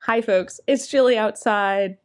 Hi folks, it's chilly outside.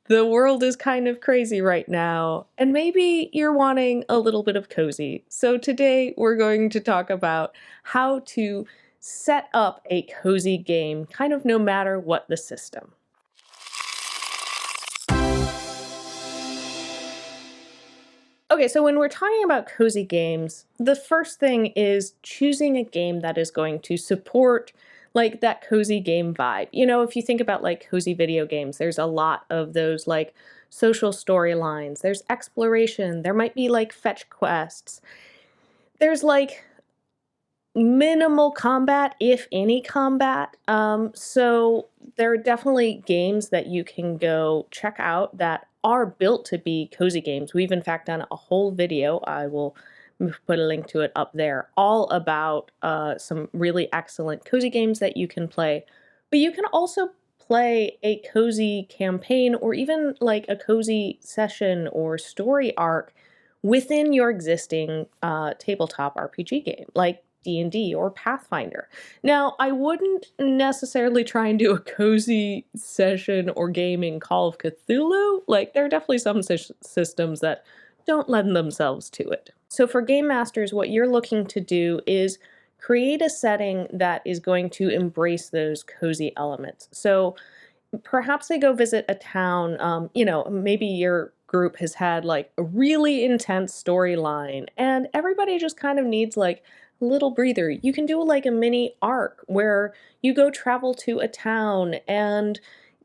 The world is kind of crazy right now, and maybe you're wanting a little bit of cozy. So today we're going to talk about how to set up a cozy game, kind of no matter what the system. Okay, so when we're talking about cozy games, the first thing is choosing a game that is going to support like that cozy game vibe. You know, if you think about like cozy video games, there's a lot of those like social storylines, there's exploration, there might be like fetch quests. There's like minimal combat, if any combat. So there are definitely games that you can go check out that are built to be cozy games. We've in fact done a whole video. I will put a link to it up there, all about some really excellent cozy games that you can play. But you can also play a cozy campaign or even like a cozy session or story arc within your existing tabletop RPG game, like D&D or Pathfinder. Now, I wouldn't necessarily try and do a cozy session or game in Call of Cthulhu. Like, there are definitely some systems that don't lend themselves to it. So for game masters, what you're looking to do is create a setting that is going to embrace those cozy elements. So perhaps they go visit a town, maybe your group has had like a really intense storyline and everybody just kind of needs like a little breather. You can do like a mini arc where you go travel to a town and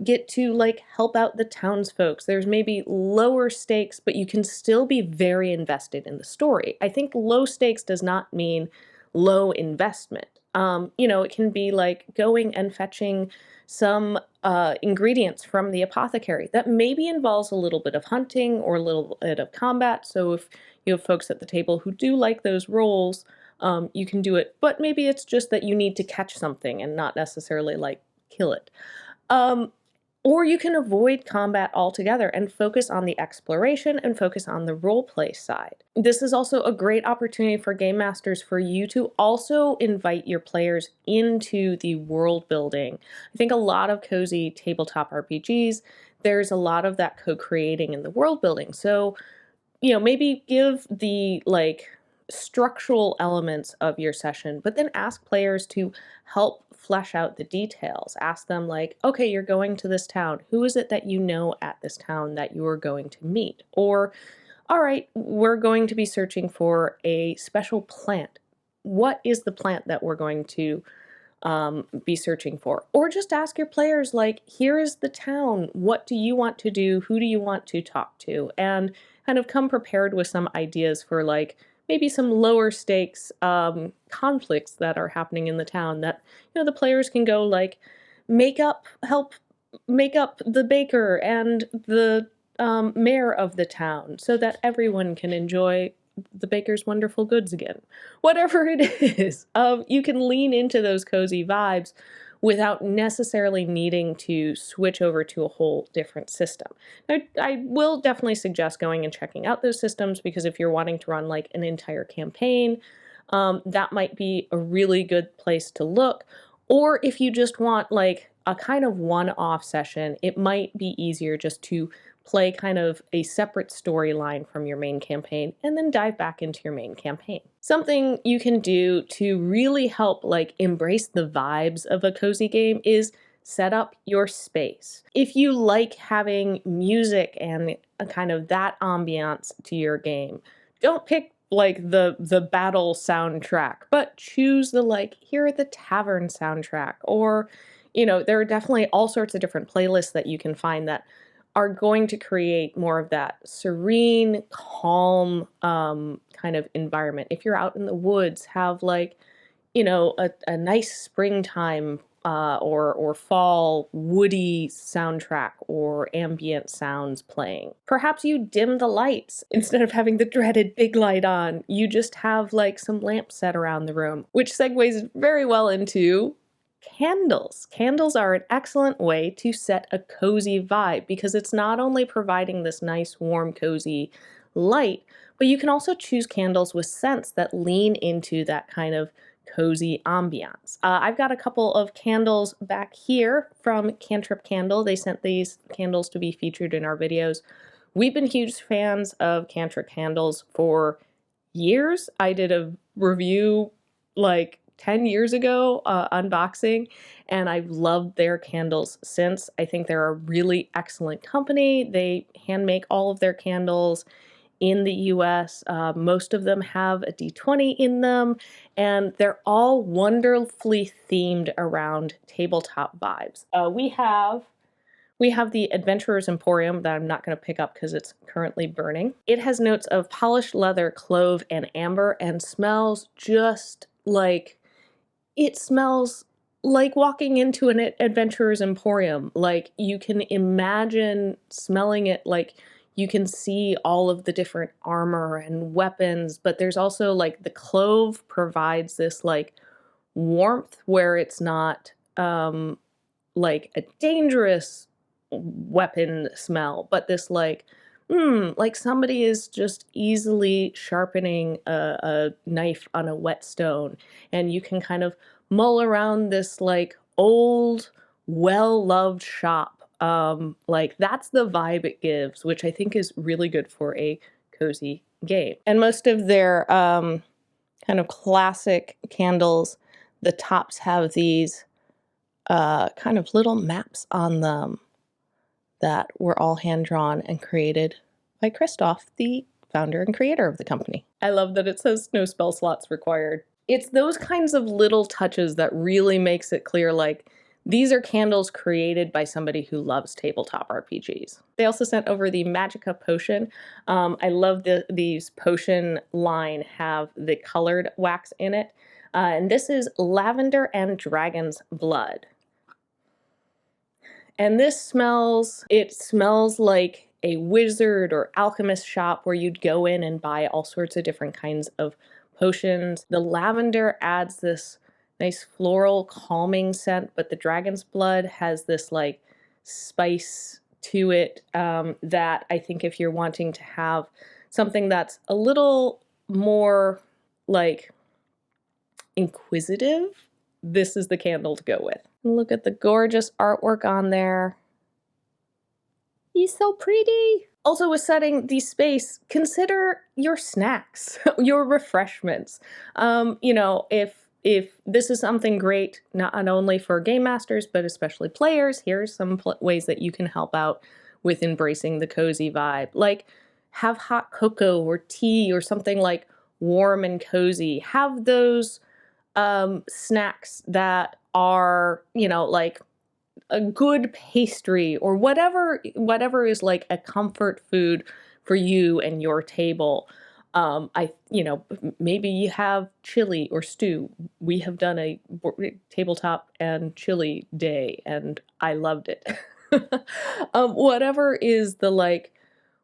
get to like help out the townsfolk. There's maybe lower stakes, but you can still be very invested in the story. I think low stakes does not mean low investment. It can be like going and fetching some ingredients from the apothecary that maybe involves a little bit of hunting or a little bit of combat. So if you have folks at the table who do like those roles, you can do it. But maybe it's just that you need to catch something and not necessarily like kill it. Or you can avoid combat altogether and focus on the exploration and focus on the role play side. This is also a great opportunity for game masters for you to also invite your players into the world building. I think a lot of cozy tabletop RPGs, there's a lot of that co-creating in the world building. So, maybe give the like structural elements of your session, but then ask players to help flesh out the details. Ask them like, okay, you're going to this town. Who is it that you know at this town that you are going to meet? Or, all right, we're going to be searching for a special plant. What is the plant that we're going to be searching for? Or just ask your players like, here is the town. What do you want to do? Who do you want to talk to? And kind of come prepared with some ideas for like, maybe some lower stakes conflicts that are happening in the town that, the players can go like help make up the baker and the mayor of the town so that everyone can enjoy the baker's wonderful goods again. Whatever it is, you can lean into those cozy vibes without necessarily needing to switch over to a whole different system. Now, I will definitely suggest going and checking out those systems because if you're wanting to run like an entire campaign, that might be a really good place to look. Or if you just want like a kind of one-off session, it might be easier just to play kind of a separate storyline from your main campaign and then dive back into your main campaign. Something you can do to really help like embrace the vibes of a cozy game is set up your space. If you like having music and a kind of that ambiance to your game, don't pick like the battle soundtrack, but choose the like, here are the tavern soundtrack. Or, there are definitely all sorts of different playlists that you can find that are going to create more of that serene, calm kind of environment. If you're out in the woods, have like, a nice springtime or fall woody soundtrack or ambient sounds playing. Perhaps you dim the lights. Instead of having the dreaded big light on, you just have like some lamps set around the room, which segues very well into candles. Candles are an excellent way to set a cozy vibe because it's not only providing this nice, warm, cozy light, but you can also choose candles with scents that lean into that kind of cozy ambiance. I've got a couple of candles back here from Cantrip Candle. They sent these candles to be featured in our videos. We've been huge fans of Cantrip candles for years. I did a review like 10 years ago, unboxing, and I've loved their candles since. I think they're a really excellent company. They hand make all of their candles in the US. Most of them have a D20 in them, and they're all wonderfully themed around tabletop vibes. We have the Adventurer's Emporium that I'm not going to pick up because it's currently burning. It has notes of polished leather, clove, and amber, and smells just like, it smells like walking into an Adventurer's Emporium. Like, you can imagine smelling it, like you can see all of the different armor and weapons, but there's also like the clove provides this like warmth where it's not like a dangerous weapon smell, but this like somebody is just easily sharpening a knife on a whetstone, and you can kind of mull around this like old, well-loved shop. Like, that's the vibe it gives, which I think is really good for a cozy game. And most of their kind of classic candles, the tops have these kind of little maps on them that were all hand-drawn and created by Christoph, the founder and creator of the company. I love that it says no spell slots required. It's those kinds of little touches that really makes it clear, like, these are candles created by somebody who loves tabletop RPGs. They also sent over the Magicka potion. I love these potion line have the colored wax in it. And this is lavender and dragon's blood. And this smells like a wizard or alchemist shop where you'd go in and buy all sorts of different kinds of potions. The lavender adds this nice floral calming scent, but the dragon's blood has this like spice to it that I think if you're wanting to have something that's a little more like inquisitive, this is the candle to go with. Look at the gorgeous artwork on there. He's so pretty. Also, with setting the space, consider your snacks, your refreshments. You know, if this is something great, not only for game masters, but especially players, here's some ways that you can help out with embracing the cozy vibe. Like, have hot cocoa or tea or something like warm and cozy. Have those snacks that are, you know, like a good pastry or whatever is like a comfort food for you and your table. Maybe you have chili or stew. We have done a tabletop and chili day, and I loved it. Whatever is the like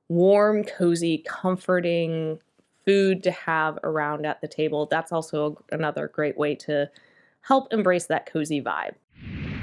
warm, cozy, comforting food to have around at the table, that's also another great way to help embrace that cozy vibe.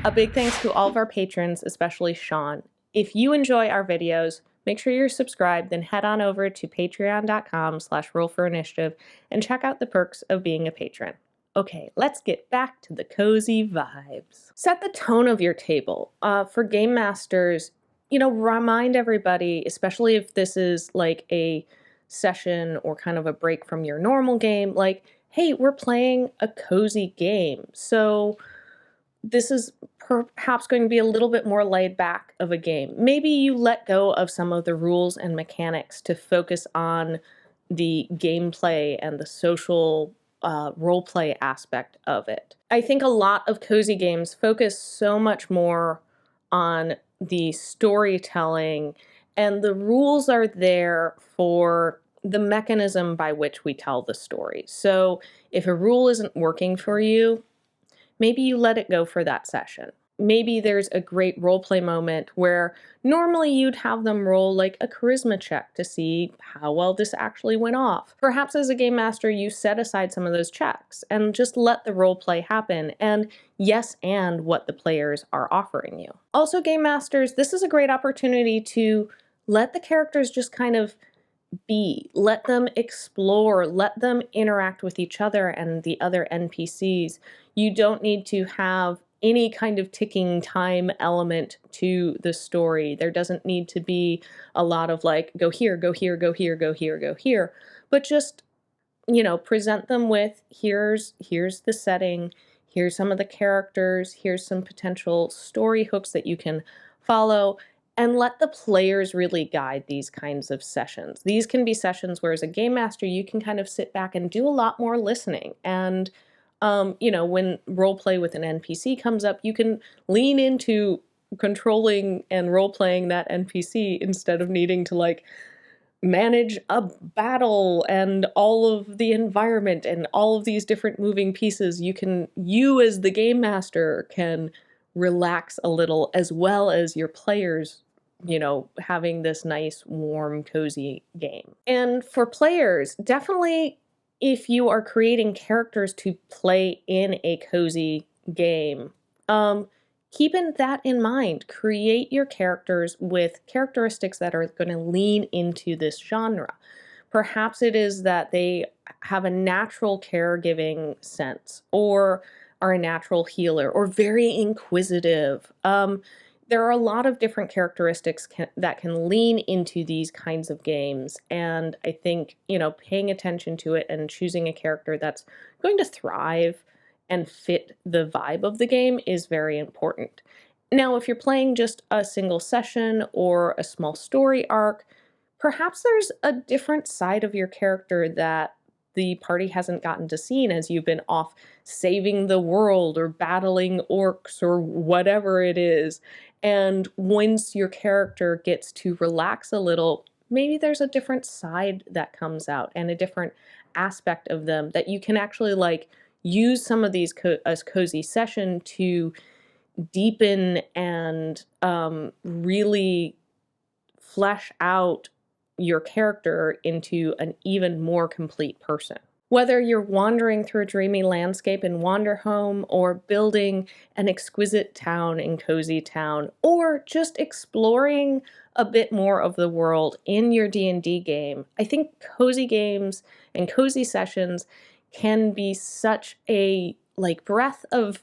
A big thanks to all of our patrons, especially Sean. If you enjoy our videos, make sure you're subscribed, then head on over to patreon.com/rollforinitiative and check out the perks of being a patron. Okay, let's get back to the cozy vibes. Set the tone of your table. For game masters, you know, remind everybody, especially if this is like a session or kind of a break from your normal game, like, hey, we're playing a cozy game. So this is perhaps going to be a little bit more laid back of a game. Maybe you let go of some of the rules and mechanics to focus on the gameplay and the social roleplay aspect of it. I think a lot of cozy games focus so much more on the storytelling, and the rules are there for the mechanism by which we tell the story. So if a rule isn't working for you, maybe you let it go for that session. Maybe there's a great roleplay moment where normally you'd have them roll like a charisma check to see how well this actually went off. Perhaps as a game master, you set aside some of those checks and just let the roleplay happen and what the players are offering you. Also, game masters, this is a great opportunity to let the characters just kind of be. Let them explore. Let them interact with each other and the other NPCs. You don't need to have any kind of ticking time element to the story. There doesn't need to be a lot of like, go here, go here, go here, go here, go here, but just, you know, present them with here's the setting, here's some of the characters, here's some potential story hooks that you can follow, and let the players really guide these kinds of sessions. These can be sessions where as a game master you can kind of sit back and do a lot more listening, and you know, when role play with an NPC comes up, you can lean into controlling and role playing that NPC instead of needing to like manage a battle and all of the environment and all of these different moving pieces. You as the game master can relax a little, as well as your players, you know, having this nice, warm, cozy game. And for players, definitely if you are creating characters to play in a cozy game, keeping that in mind. Create your characters with characteristics that are going to lean into this genre. Perhaps it is that they have a natural caregiving sense, or are a natural healer, or very inquisitive. There are a lot of different characteristics that can lean into these kinds of games, and I think, you know, paying attention to it and choosing a character that's going to thrive and fit the vibe of the game is very important. Now, if you're playing just a single session or a small story arc, perhaps there's a different side of your character that the party hasn't gotten to see as you've been off saving the world or battling orcs or whatever it is. And once your character gets to relax a little, maybe there's a different side that comes out and a different aspect of them that you can actually like use some of these as cozy session to deepen and really flesh out your character into an even more complete person. Whether you're wandering through a dreamy landscape in Wanderhome, or building an exquisite town in Cozy Town, or just exploring a bit more of the world in your D&D game, I think cozy games and cozy sessions can be such a like breath of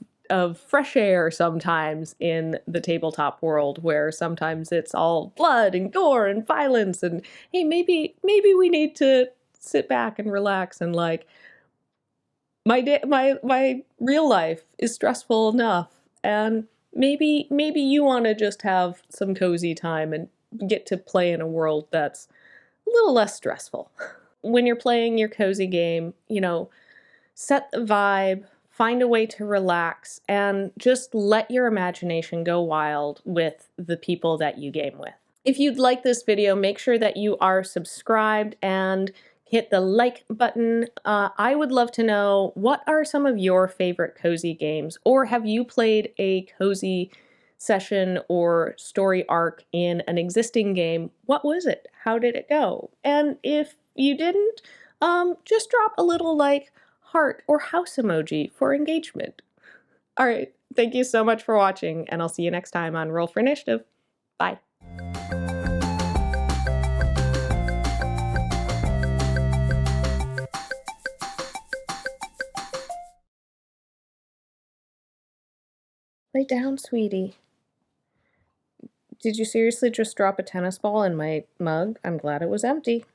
fresh air sometimes in the tabletop world, where sometimes it's all blood and gore and violence, and hey, maybe we need to sit back and relax, and like my real life is stressful enough, and maybe you want to just have some cozy time and get to play in a world that's a little less stressful. When you're playing your cozy game, you know, set the vibe, find a way to relax, and just let your imagination go wild with the people that you game with. If you'd like this video, make sure that you are subscribed and hit the like button. I would love to know, what are some of your favorite cozy games, or have you played a cozy session or story arc in an existing game? What was it? How did it go? And if you didn't, just drop a little like heart or house emoji for engagement. All right, thank you so much for watching, and I'll see you next time on Roll for Initiative. Bye. Lay down, sweetie. Did you seriously just drop a tennis ball in my mug? I'm glad it was empty.